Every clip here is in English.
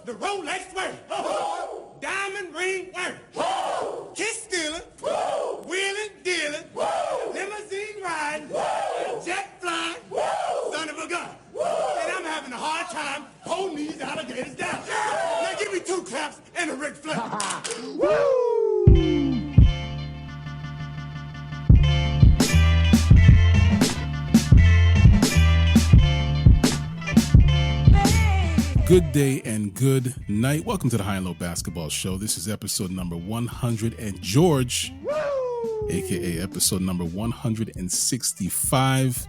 The Rolex wearing. Diamond ring wearing. Kiss stealing. Wheeling dealing. Limousine riding. Jet flying. Son of a gun. And I'm having a hard time holding these alligators down. Now give me 2 claps and a Ric Flair. Woo! Good day and good night. Welcome to the High and Low Basketball Show. This is episode number 100 and George, aka episode number 165.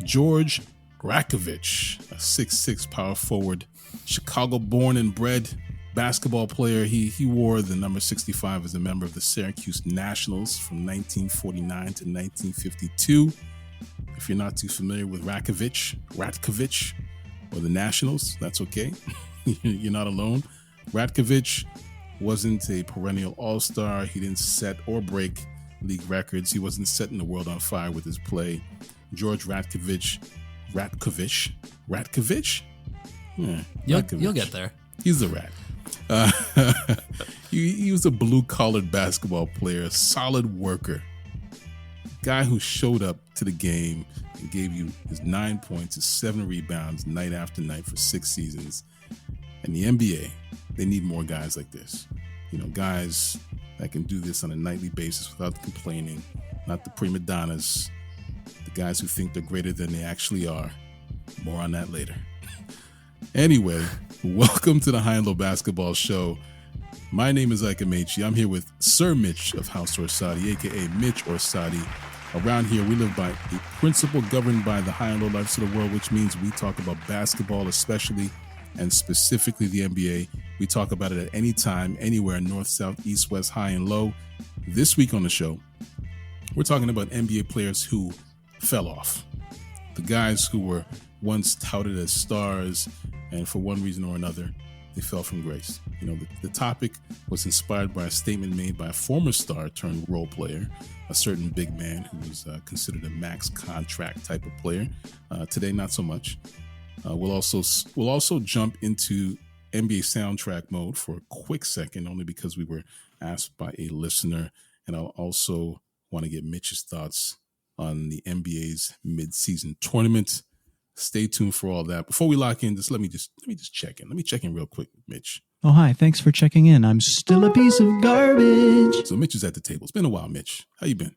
George Rakovich, a 6'6" power forward, Chicago-born and bred basketball player. He wore the number 65 as a member of the Syracuse Nationals from 1949 to 1952. If you're not too familiar with Ratkovich, or the Nationals, that's okay. You're not alone. Ratkovich wasn't a perennial all-star. He didn't set or break league records. He wasn't setting the world on fire with his play. George Ratkovich? Yeah, you'll get there. He's the Rat. He was a blue-collared basketball player, a solid worker, guy who showed up to the game and gave you his 9 points, his 7 rebounds night after night for 6 seasons. And the NBA, they need more guys like this. You know, guys that can do this on a nightly basis without complaining, not the prima donnas, the guys who think they're greater than they actually are. More on that later. Anyway, welcome to the High and Low Basketball Show. My name is Ike Amaechi. I'm here with Sir Mitch of House Orsatti, aka Mitch Orsatti. Around here, we live by a principle governed by the high and low lives of the world, which means we talk about basketball, especially and specifically the NBA. We talk about it at any time, anywhere, north, south, east, west, high and low. This week on the show, we're talking about NBA players who fell off. The guys who were once touted as stars, and for one reason or another, they fell from grace. You know, the topic was inspired by a statement made by a former star turned role player, a certain big man who was considered a max contract type of player. Today, not so much. We'll also jump into NBA soundtrack mode for a quick second, only because we were asked by a listener, and I'll also want to get Mitch's thoughts on the NBA's mid-season tournament. Stay tuned for all that. Before we lock in, let me just check in. Let me check in real quick, Mitch. Oh, hi. Thanks for checking in. I'm still a piece of garbage. So Mitch is at the table. It's been a while, Mitch. How you been?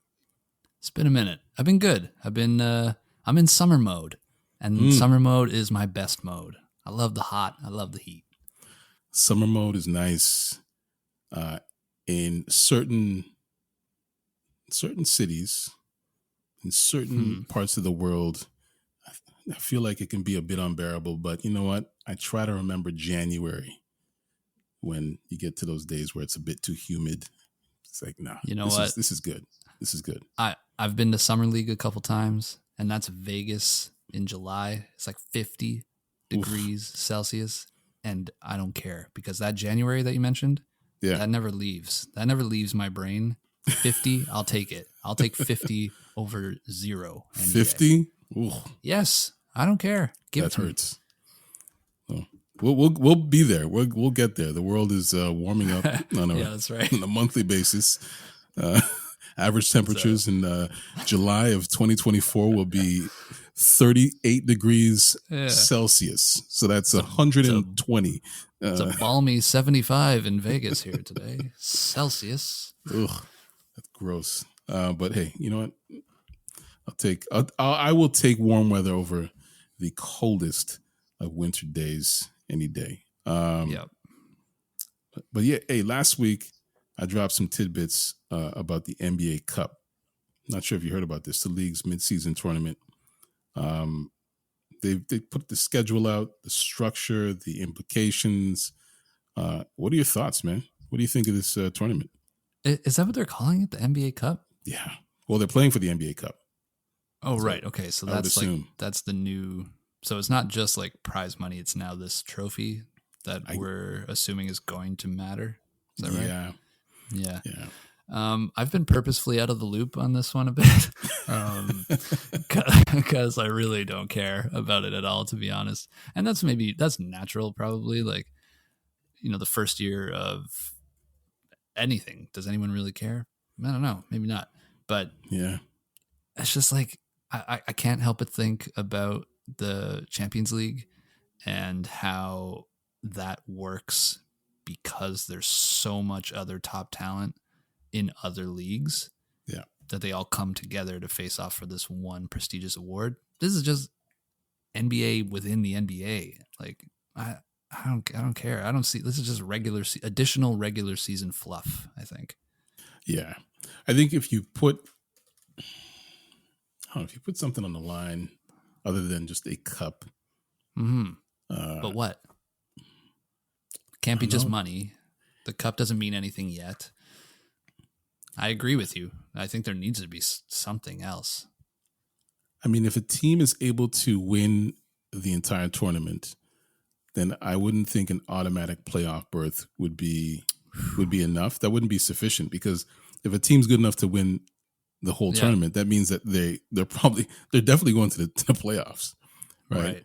It's been a minute. I've been good. I'm in summer mode, and summer mode is my best mode. I love the hot. I love the heat. Summer mode is nice. In certain cities, in certain parts of the world, I feel like it can be a bit unbearable, but you know what? I try to remember January when you get to those days where it's a bit too humid. It's like, nah, you know this is good. This is good. I've been to Summer League a couple times, and that's Vegas in July. It's like 50 degrees Celsius, and I don't care because that January that you mentioned, that never leaves. That never leaves my brain. 50, I'll take it. I'll take 50 over 0. 50? Yes, I don't care. That hurts. Oh. We'll be there. We'll get there. The world is warming up on that's right. on a monthly basis. Average temperatures in July of 2024 will be 38 degrees Celsius. So that's 120. It's a balmy 75 in Vegas here today. Celsius. Ugh, that's gross. But hey, you know what? I will take warm weather over the coldest of winter days any day. But yeah, hey, last week I dropped some tidbits about the NBA Cup. Not sure if you heard about this, the league's mid-season tournament. They put the schedule out, the structure, the implications. What are your thoughts, man? What do you think of this tournament? Is that what they're calling it, the NBA Cup? Yeah. Well, they're playing for the NBA Cup. Oh, right. Okay, so that's the new. So it's not just like prize money. It's now this trophy that we're assuming is going to matter. Is that right? Yeah. I've been purposefully out of the loop on this one a bit because I really don't care about it at all, to be honest. And that's natural, probably. Like, the first year of anything. Does anyone really care? I don't know. Maybe not. But yeah, it's just like I can't help but think about the Champions League and how that works because there's so much other top talent in other leagues. Yeah. That they all come together to face off for this one prestigious award. This is just NBA within the NBA. Like I don't care. I don't see, this is just additional regular season fluff, I think. Yeah. I think if you put something on the line other than just a cup. But what? Can't be just money. The cup doesn't mean anything yet. I agree with you. I think there needs to be something else. I mean, if a team is able to win the entire tournament, then I wouldn't think an automatic playoff berth would be enough. That wouldn't be sufficient, because if a team's good enough to win the whole tournament, that means that they're definitely going to the playoffs, right?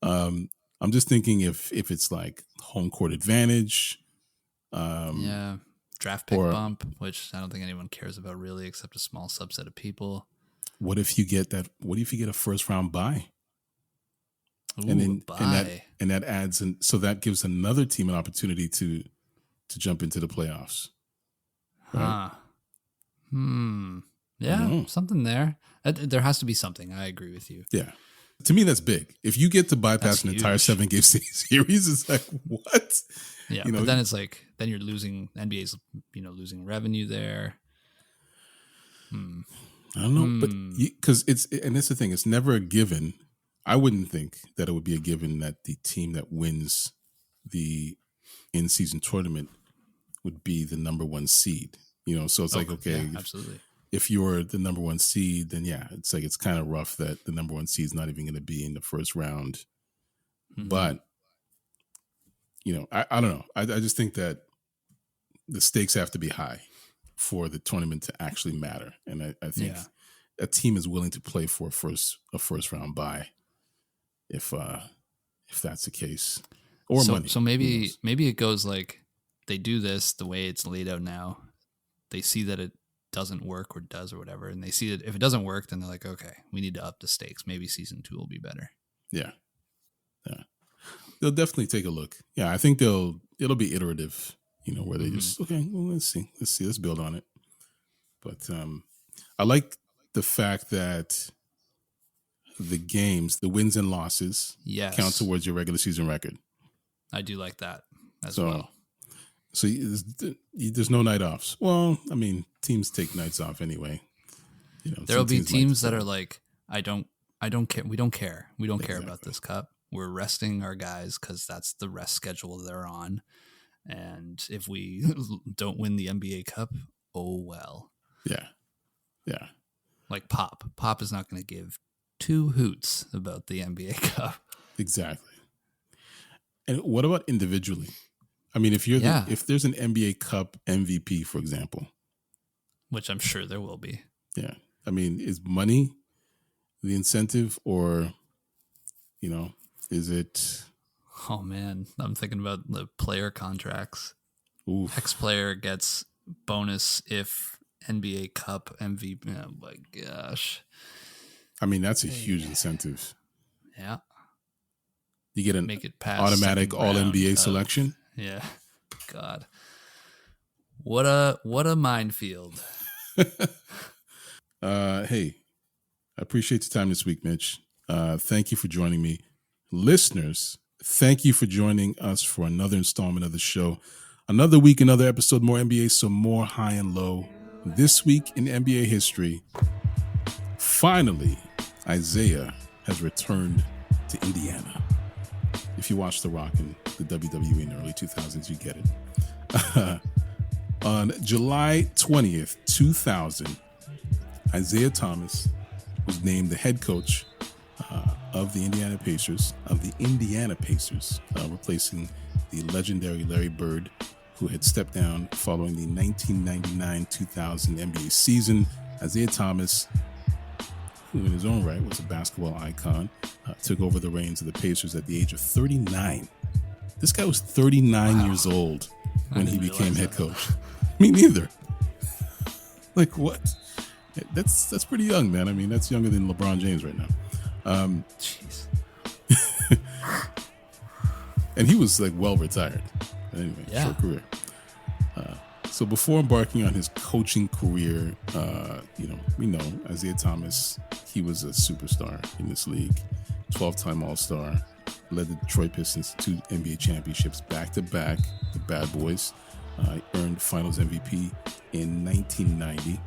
I'm just thinking if it's like home court advantage, draft pick bump, which I don't think anyone cares about really, except a small subset of people. What if you get that? What if you get a first round bye? Ooh, and that adds, so that gives another team an opportunity to jump into the playoffs. Right? Yeah, something there. There has to be something. I agree with you. Yeah. To me, that's big. If you get to bypass an entire 7-game series, it's like, what? Yeah, but then it's like, then you're losing, NBA's, losing revenue there. I don't know, but because and that's the thing, it's never a given. I wouldn't think that it would be a given that the team that wins the in-season tournament would be the number one seed. So it's like, okay, absolutely. If you're the number one seed, then it's like, it's kind of rough that the number one seed is not even going to be in the first round. But, I don't know. I just think that the stakes have to be high for the tournament to actually matter. And I think a team is willing to play for a first round bye if that's the case. Or money. So maybe it goes like, they do this the way it's laid out now. They see that it doesn't work or does or whatever, and they see that if it doesn't work, then they're like, okay, we need to up the stakes. Maybe season 2 will be better. Yeah. They'll definitely take a look. Yeah, I think it'll be iterative, where they just, okay, well, let's see, let's build on it. But I like the fact that the games, the wins and losses, count towards your regular season record. I do like that as well. So there's no night offs. Well, I mean, teams take nights off anyway. There will be teams that are like, I don't care. We don't care. We don't care about this cup. We're resting our guys because that's the rest schedule they're on. And if we don't win the NBA Cup, oh well. Yeah. Like Pop. Pop is not going to give 2 hoots about the NBA Cup. Exactly. And what about individually? I mean, if there's an NBA Cup MVP, for example, which I'm sure there will be. Yeah. I mean, is money the incentive, or, is it? Oh man, I'm thinking about the player contracts. Oof. X player gets bonus if NBA Cup MVP. Oh my gosh. I mean, that's a huge incentive. Yeah. You get an Make it past automatic All NBA selection. Yeah. God. What a minefield. Hey, I appreciate your time this week, Mitch. Thank you for joining me. Listeners, thank you for joining us for another installment of the show. Another week, another episode, more NBA, some more high and low. This week in NBA history, finally, Isiah has returned to Indiana. If you watch The Rock in the WWE in the early 2000s, you get it. On July 20th, 2000, Isiah Thomas was named the head coach of the Indiana Pacers, replacing the legendary Larry Bird, who had stepped down following the 1999-2000 NBA season. Isiah Thomas, who in his own right was a basketball icon, took over the reins of the Pacers at the age of 39. This guy was 39 years old when he became head coach. Me neither. Like, what? That's pretty young, man. I mean, that's younger than LeBron James right now. Jeez. And he was like well retired. Anyway, short career. So before embarking on his coaching career, we know Isiah Thomas, he was a superstar in this league. 12-time All-Star, led the Detroit Pistons to 2 NBA championships back-to-back, the Bad Boys. Earned Finals MVP in 1990.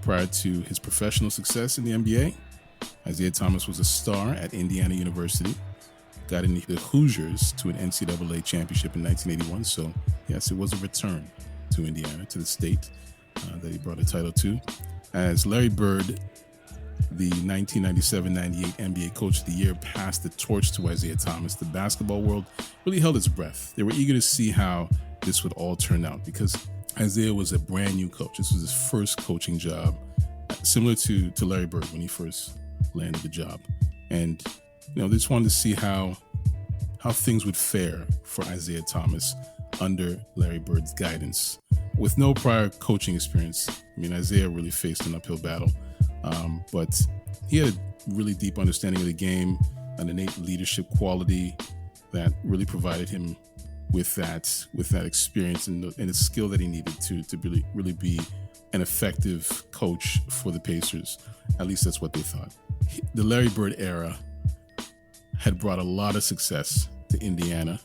Prior to his professional success in the NBA, Isiah Thomas was a star at Indiana University. Got in the Hoosiers to an NCAA championship in 1981. So, yes, it was a return to Indiana, to the state that he brought a title to. As Larry Bird, the 1997-98 NBA Coach of the Year, passed the torch to Isiah Thomas, the basketball world really held its breath. They were eager to see how this would all turn out because Isiah was a brand new coach. This was his first coaching job, similar to Larry Bird when he first landed the job. And, they just wanted to see how things would fare for Isiah Thomas under Larry Bird's guidance. With no prior coaching experience, Isiah really faced an uphill battle. But he had a really deep understanding of the game, an innate leadership quality that really provided him with that experience and the skill that he needed to really be an effective coach for the Pacers. At least that's what they thought. The Larry Bird era had brought a lot of success to Indiana,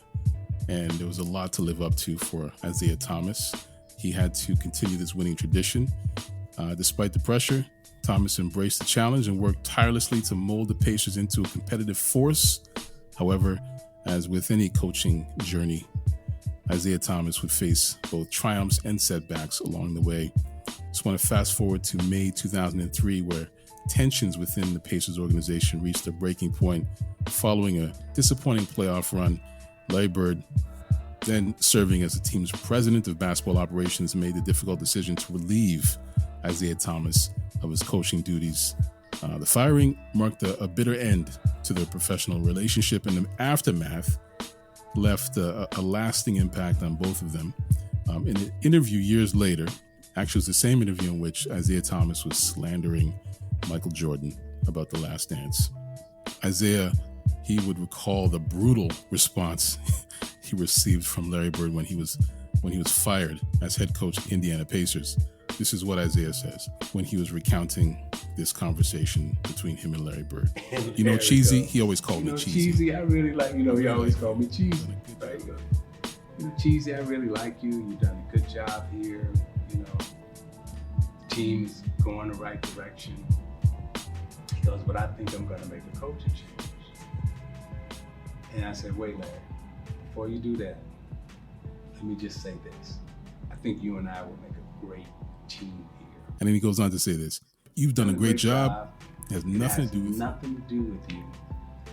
and there was a lot to live up to for Isiah Thomas. He had to continue this winning tradition. Despite the pressure, Thomas embraced the challenge and worked tirelessly to mold the Pacers into a competitive force. However, as with any coaching journey, Isiah Thomas would face both triumphs and setbacks along the way. Just want to fast forward to May 2003, where tensions within the Pacers organization reached a breaking point following a disappointing playoff run. Larry Bird, then serving as the team's president of basketball operations, made the difficult decision to relieve Isiah Thomas of his coaching duties. The firing marked a bitter end to their professional relationship, and the aftermath left a lasting impact on both of them. In an interview years later, actually it was the same interview in which Isiah Thomas was slandering Michael Jordan about The Last Dance. Isiah, he would recall the brutal response he received from Larry Bird when he was fired as head coach of Indiana Pacers. This is what Isiah says when he was recounting this conversation between him and Larry Bird. Cheesy, he always called me cheesy. Cheesy, I really like, he always called me cheesy. Right? Cheesy, I really like you. You've done a good job here. Team's going the right direction. He goes, but I think I'm going to make a coaching change. And I said, wait, Larry, before you do that, let me just say this. I think you and I will make a great team here. And then he goes on to say this. You've done a great job. It has nothing to do with you. Nothing to do with you.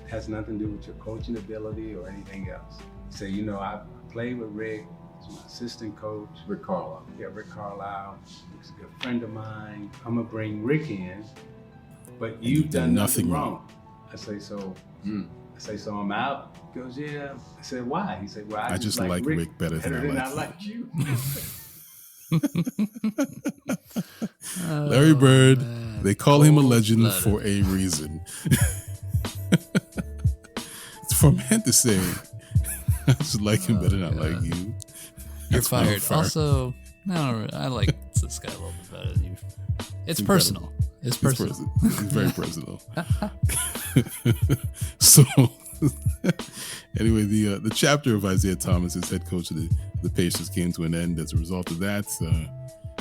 It has nothing to do with your coaching ability or anything else. He said, I played with Rick. He's my assistant coach. Rick Carlisle. Yeah, Rick Carlisle. He's a good friend of mine. I'm going to bring Rick in, but you've done nothing wrong. I say, so I'm out. He goes, yeah. I said, why? He said, well, I just like Rick better than I like you. Larry Bird, man. They call him a legend for a reason. It's for a man to say, I just like him better than I like you. You're fired. Also, no, I like this guy a little bit better than you. It's personal. It's personal. It's very personal. So, anyway, the chapter of Isiah Thomas as head coach of the Pacers came to an end as a result of that,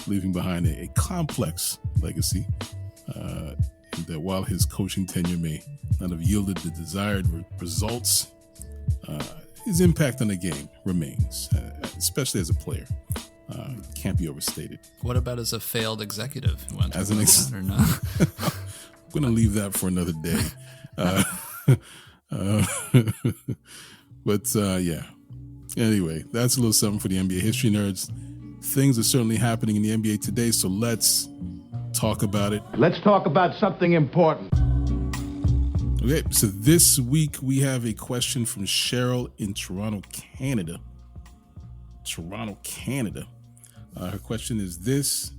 leaving behind a complex legacy. And while his coaching tenure may not have yielded the desired results, his impact on the game remains, especially as a player. Can't be overstated. What about as a failed executive? As an or not? I'm going to leave that for another day. But yeah. Anyway, that's a little something for the NBA history nerds. Things are certainly happening in the NBA today, so let's talk about it. Let's talk about something important. Okay, so this week we have a question from Cheryl in Toronto, Canada. Her question is this: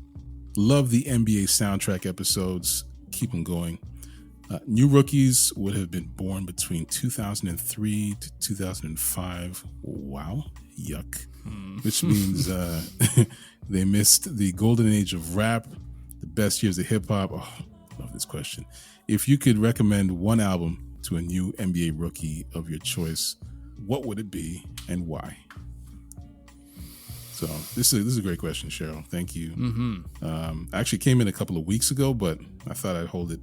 love the NBA soundtrack episodes. Keep them going. New rookies would have been born between 2003 to 2005. Wow, yuck. Which means they missed the golden age of rap, the best years of hip hop. Oh, love this question. If you could recommend one album to a new NBA rookie of your choice, what would it be and why? So this is a great question, Cheryl. Thank you. I actually came in a couple of weeks ago, but I thought I'd hold it.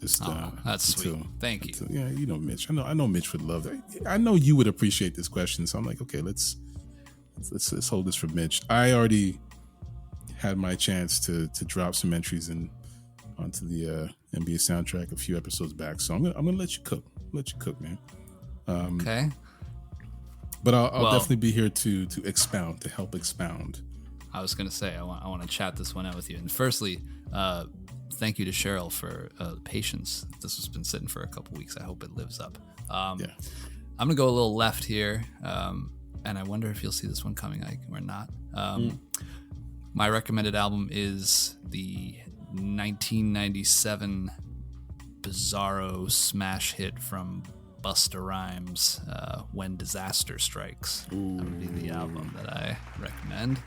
That's sweet. Thank you. Yeah, you know, Mitch. I know Mitch would love that. I know you would appreciate this question. So I'm like, okay, let's hold this for Mitch. I already had my chance to drop some entries onto the NBA soundtrack a few episodes back. So I'm gonna let you cook. Man. Okay. But I'll definitely be here to expound, to help expound. I was going to say, I want to chat this one out with you. And firstly, thank you to Cheryl for patience. This has been sitting for a couple weeks. I hope it lives up. I'm going to go a little left here. And I wonder if you'll see this one coming, Ike, or not. My recommended album is the 1997 bizarro smash hit from Busta Rhymes, When Disaster Strikes. That would be the album that I recommend.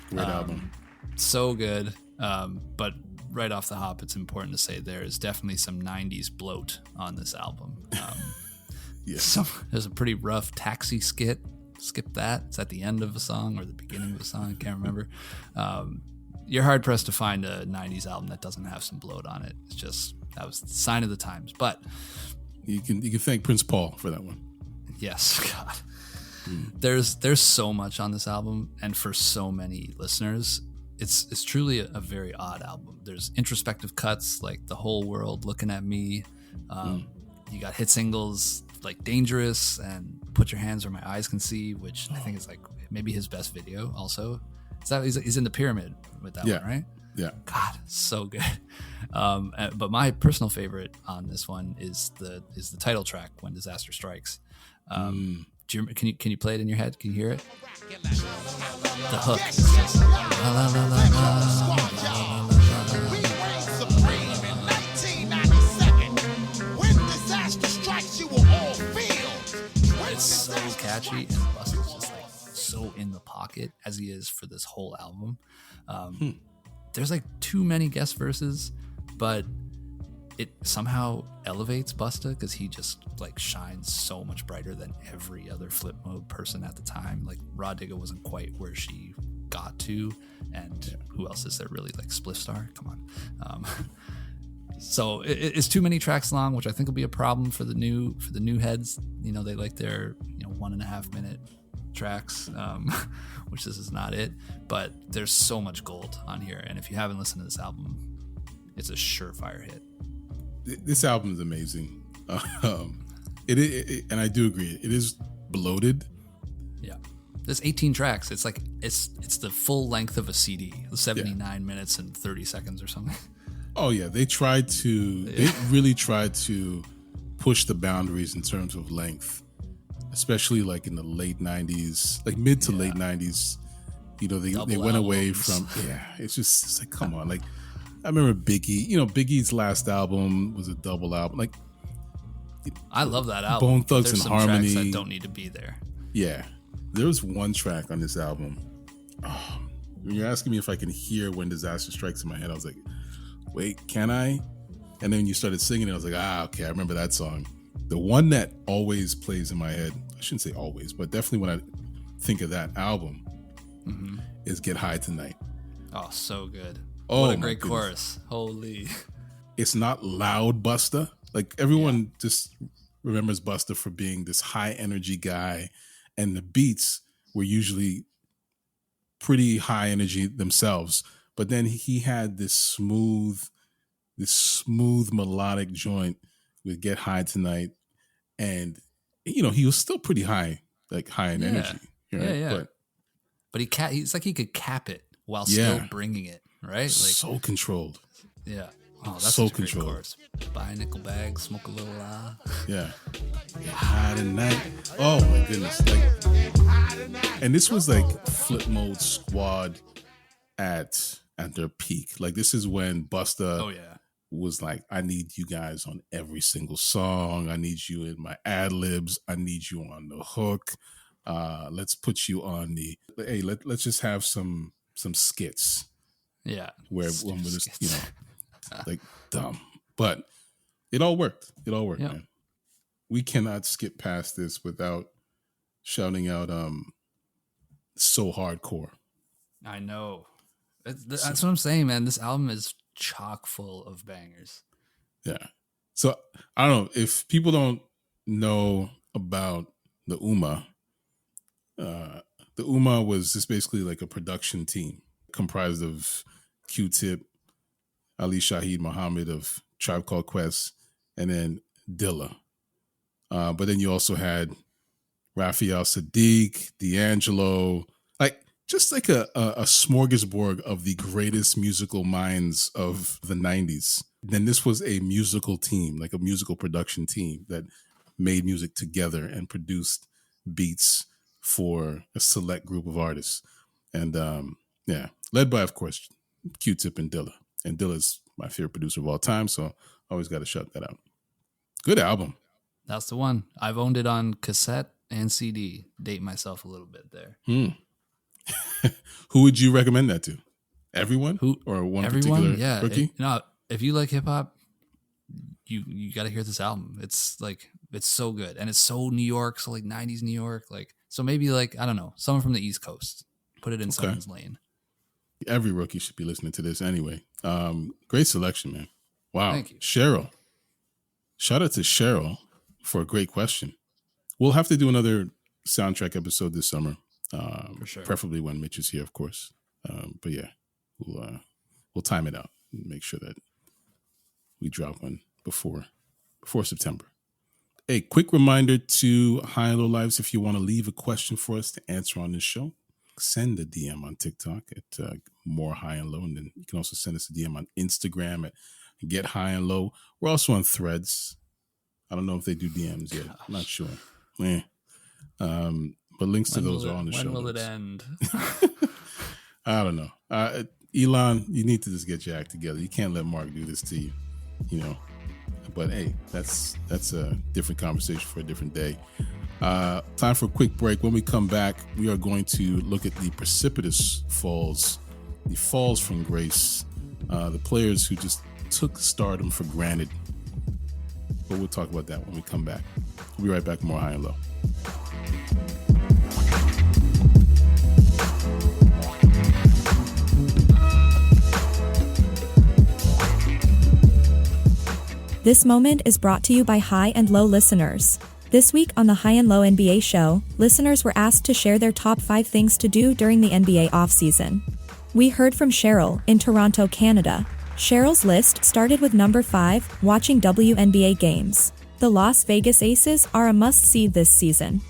Great album. So good. But right off the hop, it's important to say there is definitely some 90s bloat on this album. So there's a pretty rough taxi skit. Skip that. It's at the end of a song or the beginning of a song. I can't remember. You're hard pressed to find a 90s album that doesn't have some bloat on it. It's just, that was the sign of the times. But you can thank Prince Paul for that one. Yes, God. There's so much on this album, and for so many listeners, it's truly a very odd album. There's introspective cuts like The Whole World Looking at Me. You got hit singles like Dangerous and Put Your Hands Where My Eyes Can See, which I think is like maybe his best video also. He's in the Pyramid with that one, right? Yeah. God, so good. But my personal favorite on this one is the title track, When Disaster Strikes. Can you play it in your head? Can you hear it? The hook. La, la, la, la, la. It's so catchy, and Busta's just like so in the pocket as he is for this whole album. There's like too many guest verses, but it somehow elevates Busta because he just like shines so much brighter than every other flip mode person at the time. Like Raw Digga wasn't quite where she got to, and who else is there really? Like Spliff Star, come on. So it's too many tracks long, which I think will be a problem for the new heads. You know, they like their 1.5 minute tracks, which this is not it. But there's so much gold on here, and if you haven't listened to this album, it's a surefire hit. This album is amazing. And I do agree, it is bloated. Yeah, there's 18 tracks. It's like it's the full length of a CD, 79 minutes and 30 seconds or something. Oh yeah, they really tried to push the boundaries in terms of length, especially like in the late 90s, like mid to late 90s. You know, they went away from it's like, come on. Like I remember Biggie, Biggie's last album was a double album. Like I love that album. Bone Thugs and Harmony. Tracks that don't need to be there. Yeah, there was one track on this album. When you're asking me if I can hear When Disaster Strikes in my head, I was like, wait, can I? And then you started singing it, I was like, okay, I remember that song. The one that always plays in my head, I shouldn't say always, but definitely when I think of that album, is Get High Tonight. Oh, so good. Oh, what a great chorus. Holy. It's not loud Busta. Like everyone just remembers Busta for being this high energy guy, and the beats were usually pretty high energy themselves. But then he had this smooth melodic joint with Get High Tonight. And, he was still pretty high, like high in energy. Right? Yeah. But he could cap it while still bringing it, right? Like so controlled. Yeah. Oh, that's so such a great controlled. chorus. Buy a nickel bag, smoke a little Yeah. Get high tonight. Oh my goodness. And this was like Flip Mode Squad at their peak. Like this is when Busta Oh yeah. was like, I need you guys on every single song. I need you in my ad libs. I need you on the hook. Let's put you on the. Hey, let's just have some skits. Yeah. Where when we're just, you know, like dumb, but it all worked. It all worked, man. We cannot skip past this without shouting out So Hardcore. I know. That's what I'm saying, man. This album is chock full of bangers. Yeah. So I don't know if people don't know about the UMA. The UMA was just basically like a production team comprised of Q-Tip, Ali Shaheed Muhammad of Tribe Called Quest, and then Dilla. But then you also had Raphael Sadiq, D'Angelo, like just like a smorgasbord of the greatest musical minds of the 90s. Then this was a musical team, like a musical production team that made music together and produced beats for a select group of artists. And led by, of course, Q-Tip and Dilla. And Dilla's my favorite producer of all time, so I always got to shout that out. Good album. That's the one. I've owned it on cassette and CD. Date myself a little bit there. Who would you recommend that to? Everyone? Who or one everyone? particular Yeah. rookie? If you like hip hop, you got to hear this album. It's so good, and it's so New York, so like 90s New York, like so maybe like I don't know, someone from the East Coast. Put it in someone's lane. Every rookie should be listening to this anyway. Great selection, man. Wow. Thank you. Cheryl. Shout out to Cheryl for a great question. We'll have to do another soundtrack episode this summer. For sure. Preferably when Mitch is here, of course. But yeah, we'll time it out and make sure that we drop one before September. A quick reminder to High and Low Lives, if you want to leave a question for us to answer on this show, send a DM on TikTok at More High and Low, and then you can also send us a DM on Instagram at Get High and Low. We're also on Threads. I don't know if they do DMs yet. I'm not sure. But links to those are on the show. When will it end? I don't know. Elon, you need to just get your act together. You can't let Mark do this to you, you know. But hey, that's a different conversation for a different day. Time for a quick break. When we come back, we are going to look at the precipitous falls, the falls from grace, the players who just took stardom for granted. But we'll talk about that when we come back. We'll be right back. More High and Low. This moment is brought to you by High and Low listeners. This week on the High and Low NBA show, listeners were asked to share their top 5 things to do during the NBA offseason. We heard from Cheryl in Toronto, Canada. Cheryl's list started with number 5, watching WNBA games. The Las Vegas Aces are a must-see this season.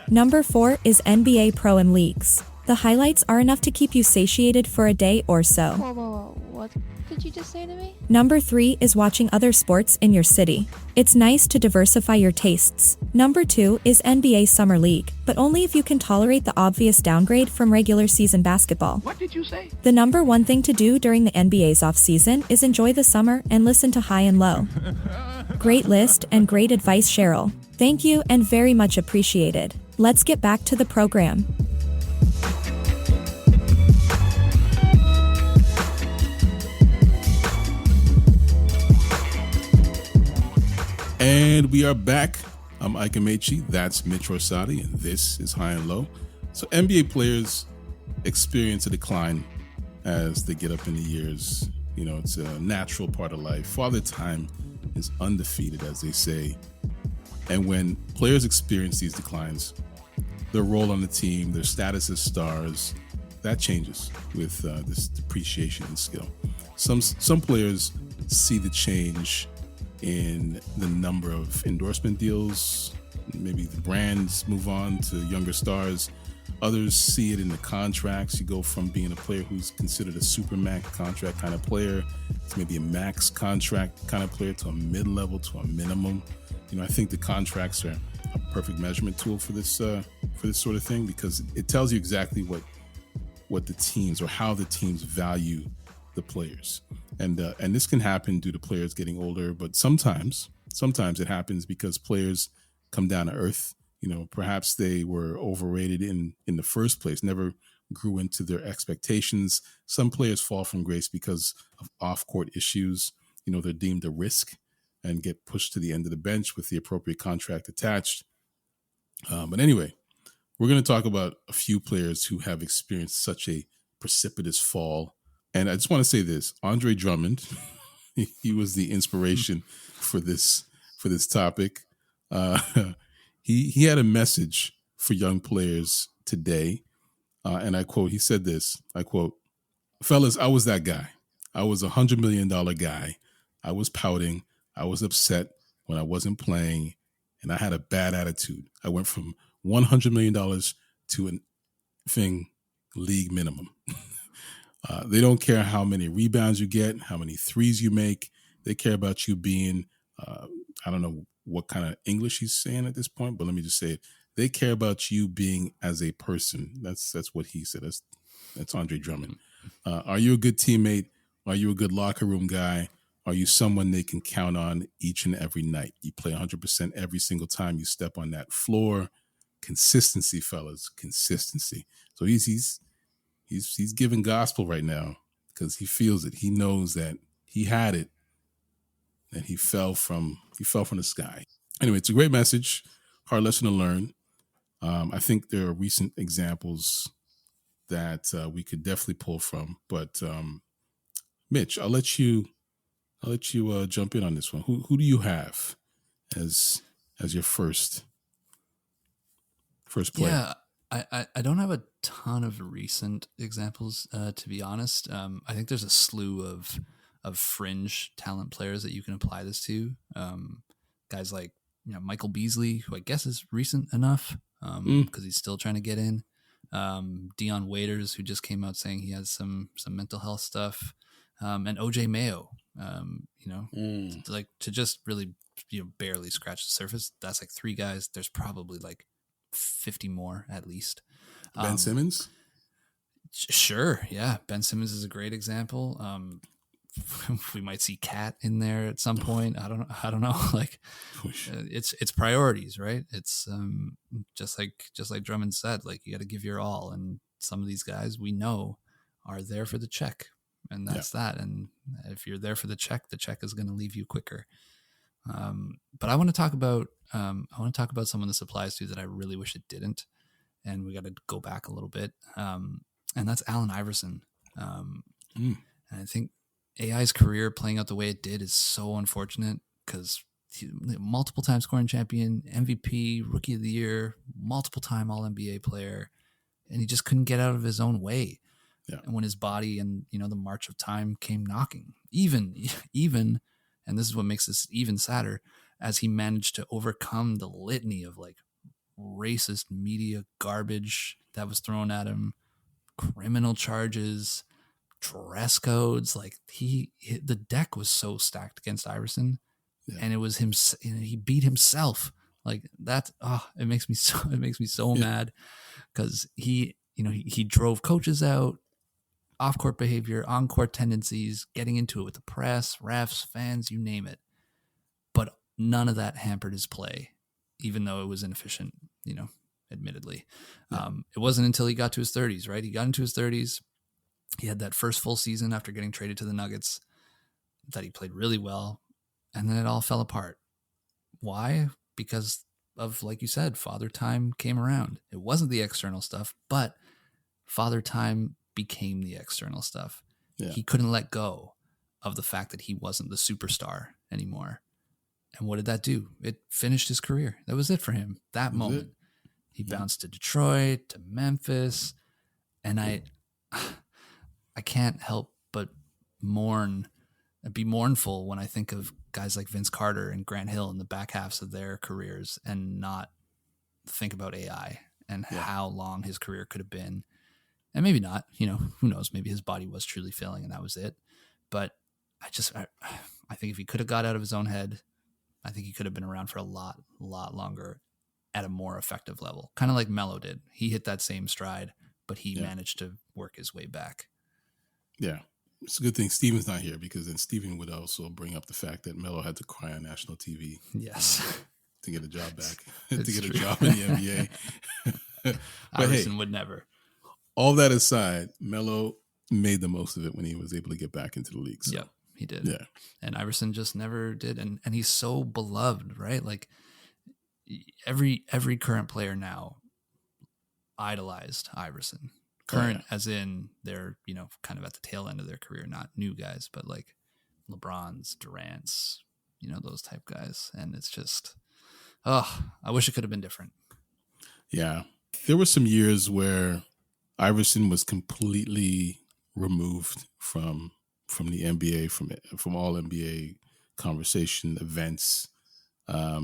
Number 4 is NBA Pro-Am leagues. The highlights are enough to keep you satiated for a day or so. Whoa. What did you just say to me? Number 3 is watching other sports in your city. It's nice to diversify your tastes. Number 2 is NBA Summer League, but only if you can tolerate the obvious downgrade from regular season basketball. What did you say? The number 1 thing to do during the NBA's off-season is enjoy the summer and listen to High and Low. Great list and great advice, Cheryl. Thank you and very much appreciated. Let's get back to the program. And we are back. I'm Ike Amaechi. That's Mitch Orsatti, and this is High and Low. So NBA players experience a decline as they get up in the years. You know, it's a natural part of life. Father Time is undefeated, as they say. And when players experience these declines, their role on the team, their status as stars, that changes with this depreciation in skill. Some players see the change in the number of endorsement deals. Maybe the brands move on to younger stars. Others see it in the contracts. You go from being a player who's considered a super max contract kind of player to maybe a max contract kind of player to a mid-level to a minimum. I think the contracts are a perfect measurement tool for this sort of thing, because it tells you exactly what the teams or how the teams value the players. And this can happen due to players getting older, but sometimes it happens because players come down to earth. Perhaps they were overrated in the first place, never grew into their expectations. Some players fall from grace because of off-court issues. They're deemed a risk and get pushed to the end of the bench with the appropriate contract attached. But anyway, we're going to talk about a few players who have experienced such a precipitous fall. And I just want to say this, Andre Drummond, he was the inspiration for this topic. He had a message for young players today, and I quote, he said this, I quote, "Fellas, I was that guy. I was $100 million guy. I was pouting. I was upset when I wasn't playing, and I had a bad attitude. I went from $100 million to an league minimum. They don't care how many rebounds you get, how many threes you make. They care about you being, I don't know what kind of English he's saying at this point, but let me just say it. They care about you being as a person." That's what he said. That's Andre Drummond. Are you a good teammate? Are you a good locker room guy? Are you someone they can count on each and every night? You play 100% every single time you step on that floor. Consistency, fellas, consistency. So he's giving gospel right now because he feels it. He knows that he had it, and he fell from the sky. Anyway, it's a great message, hard lesson to learn. I think there are recent examples that we could definitely pull from. But Mitch, I'll let you jump in on this one. Who do you have as your first player? Yeah, I don't have a ton of recent examples, to be honest. I think there's a slew of fringe talent players that you can apply this to. Guys like Michael Beasley, who I guess is recent enough because he's still trying to get in. Dion Waiters, who just came out saying he has some mental health stuff, and OJ Mayo. To just really barely scratch the surface. That's like 3 guys. There's probably like 50 more at least. Ben Simmons? Sure, yeah. Ben Simmons is a great example. We might see Cat in there at some point. I don't know. Like, it's priorities, right? It's just like Drummond said. Like, you got to give your all, and some of these guys we know are there for the check, and that's that. And if you're there for the check is going to leave you quicker. But I want to talk about someone this applies to that I really wish it didn't, and we got to go back a little bit. And that's Allen Iverson. And I think AI's career playing out the way it did is so unfortunate because multiple time scoring champion, MVP, rookie of the year, multiple time All-NBA player, and he just couldn't get out of his own way. Yeah. And when his body and the march of time came knocking, even, and this is what makes this even sadder, as he managed to overcome the litany of like racist media garbage that was thrown at him, criminal charges, dress codes. Like the deck was so stacked against Iverson, and it was him. He beat himself. Like that. It makes me so mad because he drove coaches out, off-court behavior, on-court tendencies, getting into it with the press, refs, fans, you name it. But none of that hampered his play, even though it was inefficient, admittedly. It wasn't until he got to his 30s, right? He got into his 30s. He had that first full season after getting traded to the Nuggets that he played really well, and then it all fell apart. Why? Because of, like you said, father time came around. It wasn't the external stuff, but father time became the external stuff. Yeah. He couldn't let go of the fact that he wasn't the superstar anymore. And what did that do? It finished his career. That was it for him. That moment. He bounced to Detroit, to Memphis, and I can't help but be mournful when I think of guys like Vince Carter and Grant Hill in the back halves of their careers and not think about AI and how long his career could have been. And maybe not, who knows? Maybe his body was truly failing and that was it. But I think if he could have got out of his own head, I think he could have been around for a lot longer at a more effective level. Kind of like Melo did. He hit that same stride, but he managed to work his way back. Yeah. It's a good thing Steven's not here, because then Steven would also bring up the fact that Melo had to cry on national TV. Yes. To get a job back, to get a job in the NBA. Iverson would never. All that aside, Melo made the most of it when he was able to get back into the league. So. Yep, he did. Yeah. And Iverson just never did. And he's so beloved, right? Like every current player now idolized Iverson. Current as in they're, kind of at the tail end of their career, not new guys, but like LeBron's, Durant's, those type guys. And it's just, I wish it could have been different. Yeah. There were some years where Iverson was completely removed from the NBA, from all NBA conversation, events. I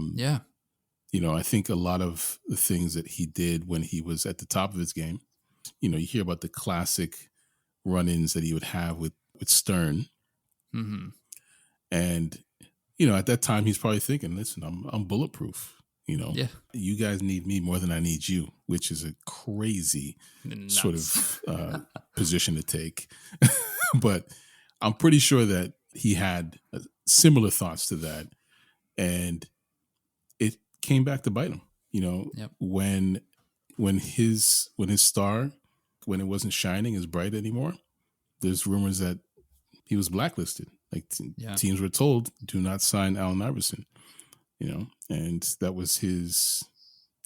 think a lot of the things that he did when he was at the top of his game, you hear about the classic run-ins that he would have with Stern. Mm-hmm. And, at that time, he's probably thinking, listen, I'm bulletproof. You guys need me more than I need you, which is a crazy sort of position to take. But I'm pretty sure that he had similar thoughts to that. And it came back to bite him, when his star, when it wasn't shining as bright anymore, there's rumors that he was blacklisted. Like teams were told, do not sign Allen Iverson. And that was his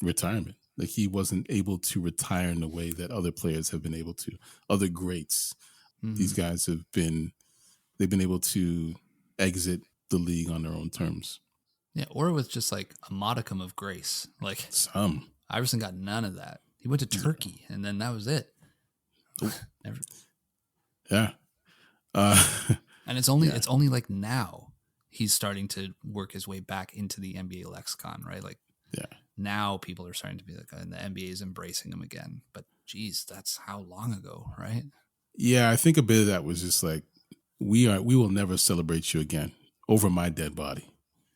retirement. Like he wasn't able to retire in the way that other players have been able to. Other greats, these guys they've been able to exit the league on their own terms. Yeah, or with just like a modicum of grace. Like Iverson got none of that. He went to Turkey, and then that was it. Yeah. And it's only like now he's starting to work his way back into the NBA lexicon, right? Like, now people are starting to be like, and the NBA is embracing him again. But geez, that's how long ago, right? Yeah, I think a bit of that was just like, we will never celebrate you again over my dead body.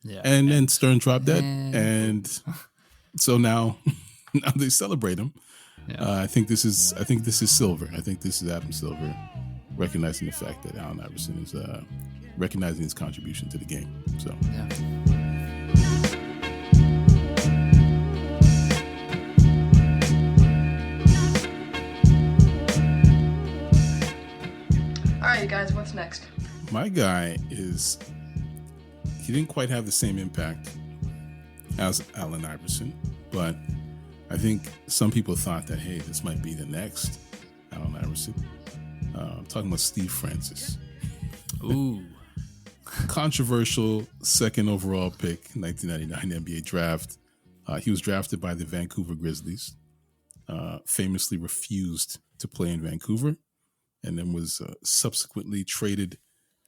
Yeah, and then Stern dropped dead, and so now they celebrate him. Yeah. I think this is Silver. I think this is Adam Silver recognizing the fact that Allen Iverson is recognizing his contribution to the game. So All right, you guys, what's next? My guy he didn't quite have the same impact as Allen Iverson, but I think some people thought that, hey, this might be the next Allen Iverson. I'm talking about Steve Francis. Ooh. Controversial second overall pick, 1999 NBA draft. He was drafted by the Vancouver Grizzlies, famously refused to play in Vancouver, and then was subsequently traded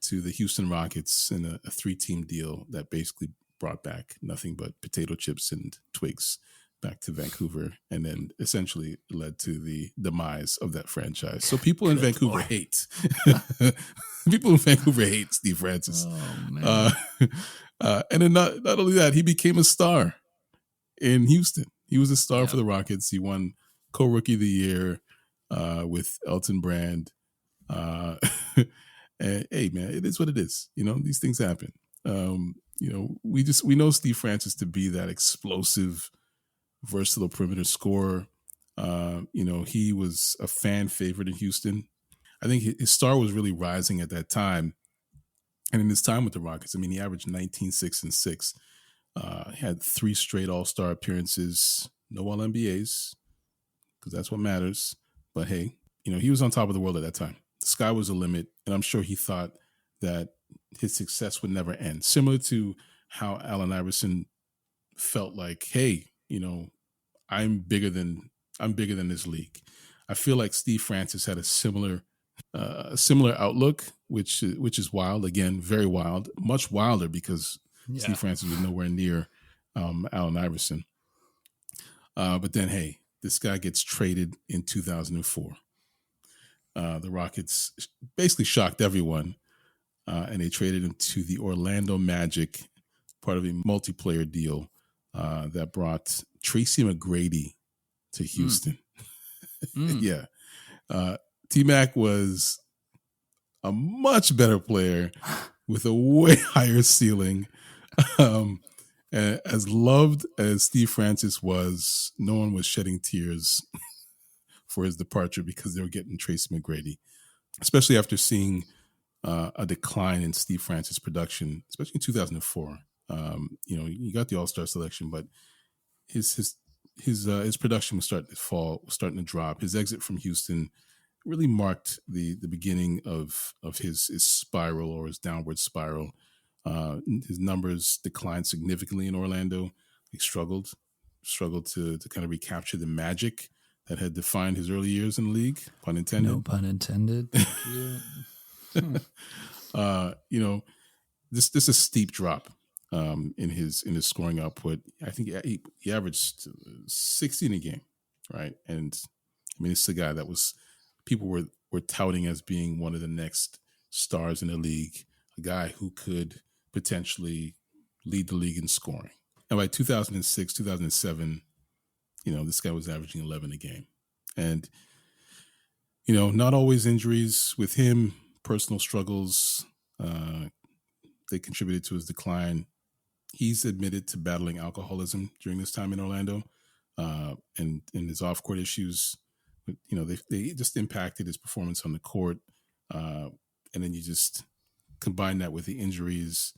to the Houston Rockets in a 3-team deal that basically brought back nothing but potato chips and twigs back to Vancouver, and then essentially led to the demise of that franchise. So people in Vancouver hate. People in Vancouver hate Steve Francis. Oh, man. And then not only that, he became a star in Houston. He was a star for the Rockets. He won co-rookie of the year with Elton Brand. And hey, man, it is what it is. These things happen. We know Steve Francis to be that explosive, versatile perimeter scorer. He was a fan favorite in Houston. I think his star was really rising at that time. And in his time with the Rockets, he averaged 19, 6, and 6. He had 3 straight All-Star appearances, no All-NBAs, because that's what matters. But hey, he was on top of the world at that time. The sky was the limit, and I'm sure he thought that his success would never end. Similar to how Allen Iverson felt like, hey, I'm bigger than this league. I feel like Steve Francis had a similar outlook, which is wild. Again, very wild, much wilder because Steve Francis was nowhere near Allen Iverson. But then, hey, this guy gets traded in 2004. The Rockets basically shocked everyone, and they traded him to the Orlando Magic, part of a multiplayer deal that brought Tracy McGrady to Houston. Yeah. T-Mac was a much better player with a way higher ceiling. As loved as Steve Francis was, no one was shedding tears for his departure because they were getting Tracy McGrady, especially after seeing a decline in Steve Francis production, especially in 2004. You got the All-Star selection, but his production was starting to fall, was starting to drop. His exit from Houston really marked the beginning of his spiral, or his downward spiral. His numbers declined significantly in Orlando. He struggled to kind of recapture the magic that had defined his early years in the league. Pun intended. No pun intended. Thank you. This is a steep drop in his scoring output. I think he averaged 60 in a game, right? And I mean, it's a guy that people were touting as being one of the next stars in the league, a guy who could potentially lead the league in scoring. And by 2006, 2007, this guy was averaging 11 a game. And, not always injuries with him, personal struggles, they contributed to his decline. He's admitted to battling alcoholism during this time in Orlando, and his off-court issues, they just impacted his performance on the court. And then you just combine that with the injuries,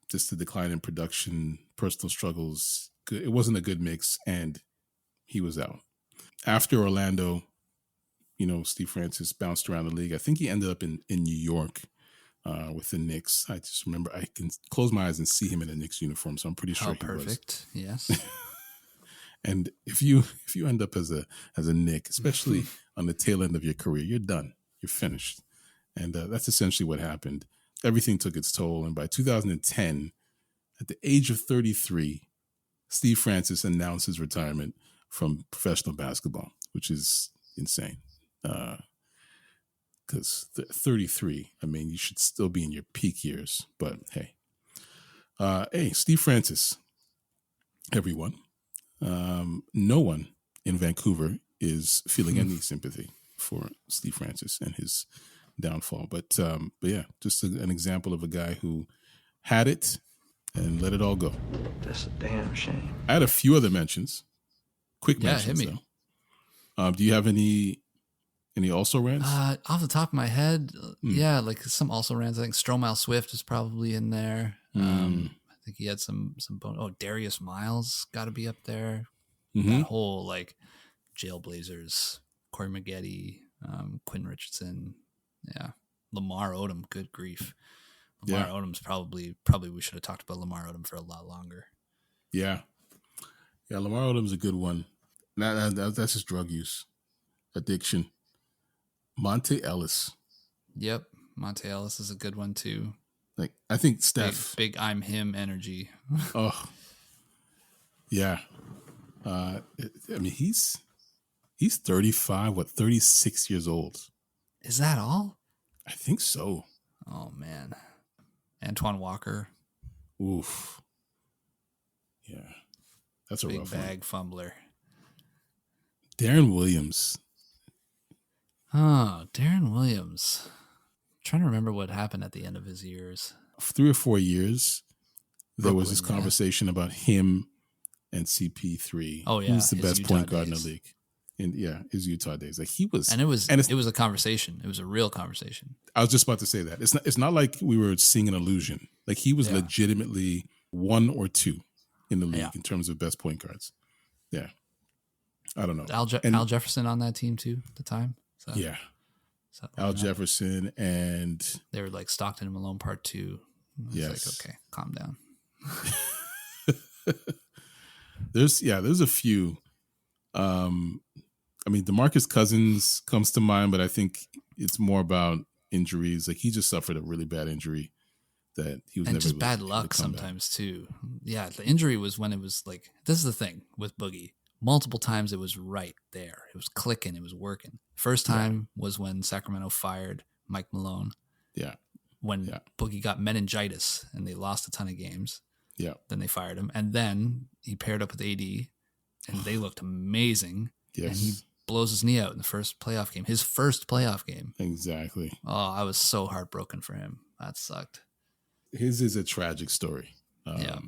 just the decline in production, personal struggles. It wasn't a good mix, and he was out. After Orlando, Steve Francis bounced around the league. I think he ended up in New York with the Knicks. I just remember I can close my eyes and see him in a Knicks uniform, so I'm pretty sure he was. Perfect. Yes. And if you end up as a Knick, especially on the tail end of your career, you're done. You're finished. And that's essentially what happened. Everything took its toll. And by 2010, at the age of 33, Steve Francis announced his retirement from professional basketball, which is insane. Because 33, I mean, you should still be in your peak years. But hey, Steve Francis, everyone. No one in Vancouver is feeling any sympathy for Steve Francis and his downfall. But yeah, just an example of a guy who had it and let it all go. That's a damn shame. I had a few other mentions. Quick mentions, hit me. Though. Do you have any also rants? Off the top of my head, yeah, like some also rants. I think Stromile Swift is probably in there. I think he had some Darius Miles got to be up there. That whole like Jailblazers, Corey Maggette, Quinn Richardson, yeah, Lamar Odom. Good grief, Lamar Odom's probably we should have talked about Lamar Odom for a lot longer. Yeah, Lamar Odom's a good one. That's his drug use, addiction. Monte Ellis. Yep, Monte Ellis is a good one too. Like, I think Steph. Big I'm him energy. Oh, yeah. I mean, he's 35, 36 years old. Is that all? I think so. Oh, man. Antoine Walker. Oof. Yeah. That's a big rough bag one. fumbler. Darren Williams. Oh, Darren Williams. I'm trying to remember what happened at the end of his years. 3 or 4 years, there was this conversation about him and CP3. Oh, yeah. Who's the best Utah point guard days. in the league? And his Utah days. Like, he was. And it was a conversation. It was a real conversation. I was just about to say that. It's not like we were seeing an illusion. Like, he was legitimately 1 or 2 in the league in terms of best point guards. Yeah. I don't know. Al Jefferson on that team too at the time. So, yeah. Al Jefferson, and they were like Stockton and Malone Part 2. Yes. Like, okay, calm down. There's a few. I mean, DeMarcus Cousins comes to mind, but I think it's more about injuries. Like, he just suffered a really bad injury that he was and never just able bad to luck come sometimes too. Yeah, the injury was when it was like, this is the thing with Boogie. multiple times it was right there. It was clicking. It was working. First time was when Sacramento fired Mike Malone. Yeah. When Boogie got meningitis and they lost a ton of games. Yeah. Then they fired him. And then he paired up with AD and they looked amazing. Yes. And he blows his knee out in the first playoff game. His first playoff game. Exactly. Oh, I was so heartbroken for him. That sucked. His is a tragic story. Yeah.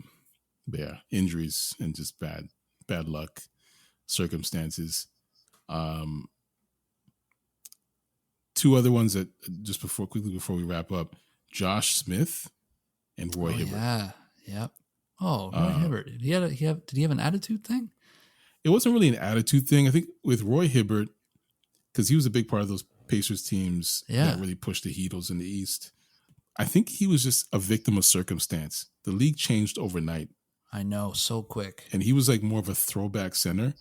But yeah, injuries and just bad luck, circumstances. Two other ones that just quickly before we wrap up, Josh Smith and Roy Hibbert. Yeah. Yep. Oh, Roy Hibbert. Did he have an attitude thing? It wasn't really an attitude thing. I think with Roy Hibbert, because he was a big part of those Pacers teams that really pushed the Heatles in the East. I think he was just a victim of circumstance. The league changed overnight. I know, so quick. And he was like more of a throwback center.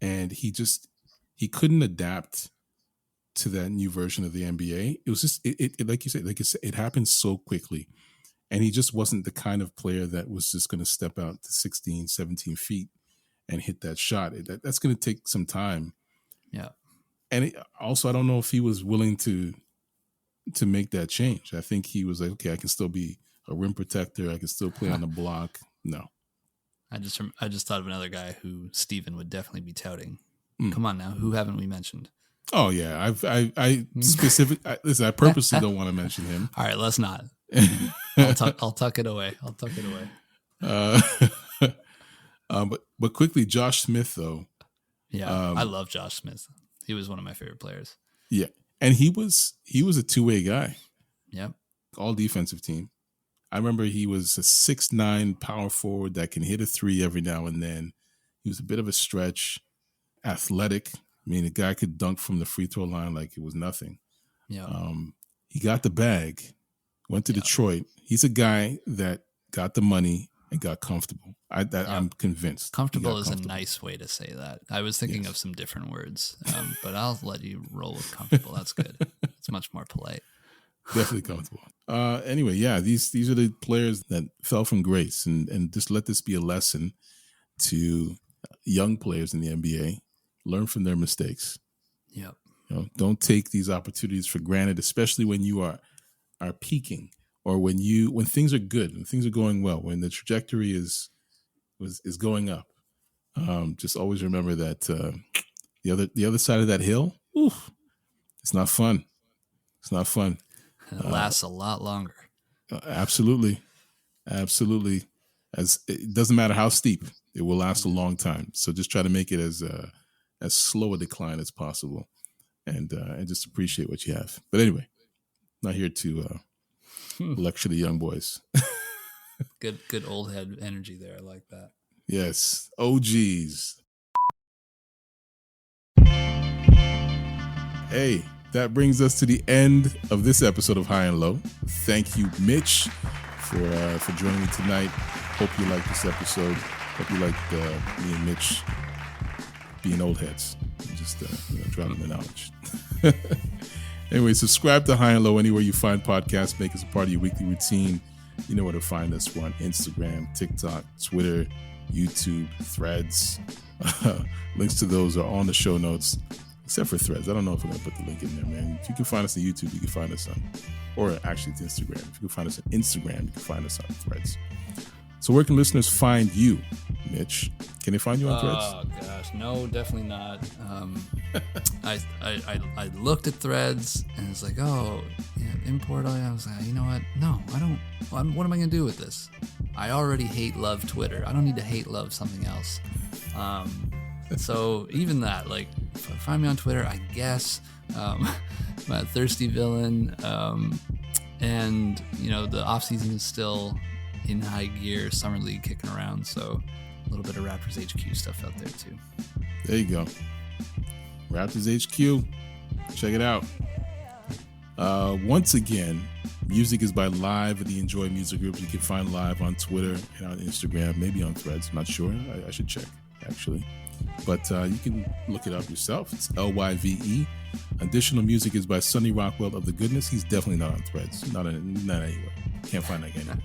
And he couldn't adapt to that new version of the NBA. It was just, it like you said, it happened so quickly. And he just wasn't the kind of player that was just going to step out to 16, 17 feet and hit that shot. That's going to take some time. Yeah. And also, I don't know if he was willing to make that change. I think he was like, okay, I can still be a rim protector. I can still play on the block. No. I just thought of another guy who Steven would definitely be touting. Come on now. Who haven't we mentioned? Oh yeah. I listen, I purposely don't want to mention him. All right, let's not. I'll tuck it away. But quickly, Josh Smith though. Yeah. I love Josh Smith. He was one of my favorite players. Yeah. And he was a two-way guy. Yep. All defensive team. I remember he was a 6'9" power forward that can hit a three every now and then. He was a bit of a stretch, athletic. I mean, the guy could dunk from the free throw line like it was nothing. Yeah. He got the bag, went to Detroit. He's a guy that got the money and got comfortable. I'm convinced. Comfortable is a nice way to say that. I was thinking of some different words, but I'll let you roll with comfortable. That's good. It's much more polite. Definitely comfortable. Anyway, yeah, these are the players that fell from grace, and just let this be a lesson to young players in the NBA. Learn from their mistakes. Yep. Don't take these opportunities for granted, especially when you are peaking or when things are good, when things are going well, when the trajectory is going up. Just always remember that the other side of that hill, it's not fun. It's not fun. It lasts a lot longer. Absolutely. As it doesn't matter how steep, it will last a long time. So just try to make it as slow a decline as possible, and just appreciate what you have. But anyway, not here to lecture the young boys. Good old head energy there. I like that. Yes, OGs. Hey, that brings us to the end of this episode of High and Low. Thank you, Mitch, for joining me tonight. Hope you liked this episode. Hope you liked me and Mitch being old heads. Just dropping the knowledge. Anyway, subscribe to High and Low anywhere you find podcasts. Make us a part of your weekly routine. You know where to find us. We're on Instagram, TikTok, Twitter, YouTube, Threads. Links to those are on the show notes, except for Threads. I don't know if we're going to put the link in there, man. If you can find us on YouTube, you can find us on, or actually it's Instagram. If you can find us on Instagram, you can find us on Threads. So where can listeners find you, Mitch? Can they find you on Threads? Oh gosh, no, definitely not. I looked at Threads and it's like, import. I was like, you know what? No, I don't. What am I gonna do with this? I already hate love Twitter. I don't need to hate love something else. So even that, like, find me on Twitter, I guess. My thirsty villain, and the off season is still in high gear, summer league kicking around, so a little bit of Raptors HQ stuff out there too. There you go. Raptors HQ. Check it out. Once again, music is by Live at the Enjoy Music Group. You can find Live on Twitter and on Instagram, maybe on Threads. I'm not sure. I should check, actually. But you can look it up yourself. It's LYVE. Additional music is by Sonny Rockwell of The Goodness. He's definitely not on Threads. Not anywhere. Can't find that guy anywhere.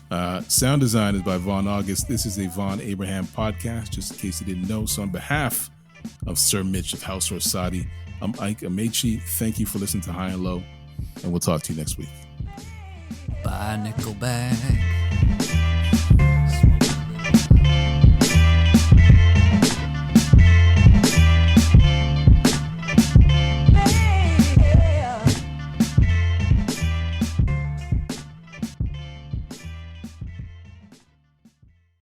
Sound design is by Vonn August. This is a Vonn+Abrahamm podcast, just in case you didn't know. So on behalf of Sir Mitch of House Orsatti, I'm Ike Amaechi. Thank you for listening to High and Low, and we'll talk to you next week. Bye, Nickelback.